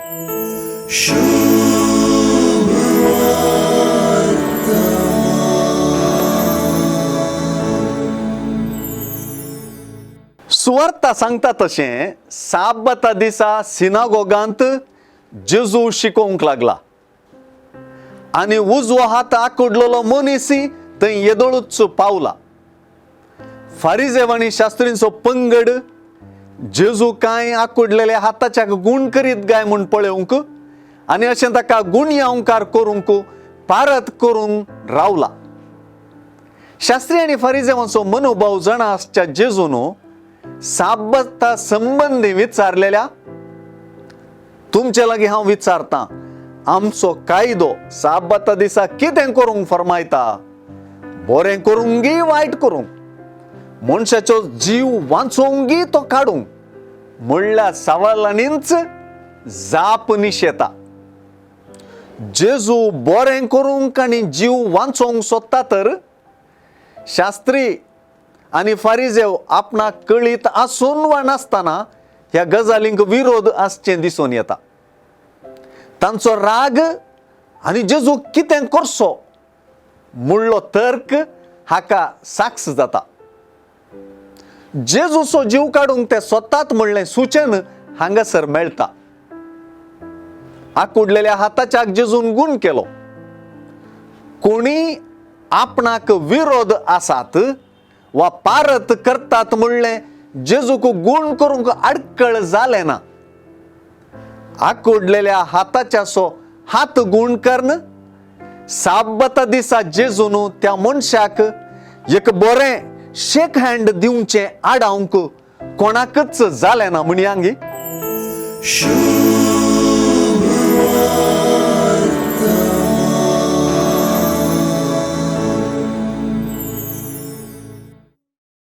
सुवार्ता सांगता तशें साबता दिसा सिनागोगांत जेजू शिकोवंक लागला आनी उजवो हात आंकडलेलो मनीसय थंय येदोळूच पावला. फारिजेव आनी शास्त्रींचो पंगड जेजू कांय आंकडलेल्या हाताच्या गुण करीत काय म्हूण पळोवंक आनी अशें ताका गुणयांकार करूंक पारत करून रावला. शास्त्री आनी फारिजेवांचो मनोभाव जाणा आसच्या जेजून साबता संबंधी विचारलेल्या, तुमचे लागीं हांव विचारतां, आमचो कायदो साबता दिसा कितें करूंक फरमायता? बरें करूंक गी वायट करूंक? मनशाचो जीव वाचोवंक गी तो काडूंक? म्हणल्या सवालांनीच जाप निशेता. जेजू बरें करूंक आनी जीव वाचोवंक सोदता तर शास्त्री आनी फारिजेव आपणाक कळीत आसून वा नासतना ह्या गजालींक विरोध आसचें दिसून येता. तांचो राग आनी जेजू कितें करचो म्हणलो तर्क हाका साक्ष जाता. जेजूचो जीव काडूंक ते सोदतात म्हणलें सुचन हांगासर मेळटा. आंकडलेल्या हाताच्याक जेजून गुण केलो. कोणी आपणाक विरोध आसात वा पारत करतात म्हणलें जेजूक गुण करूंक आडकळ जालें ना. आंकडलेल्या हाताच्याचो हात गुण कर्ण साबता दिसा जेजून त्या मनशाक एक बरें शेक हँड दिवचें आडावंक कोणाकच जालें ना म्हणयांगी.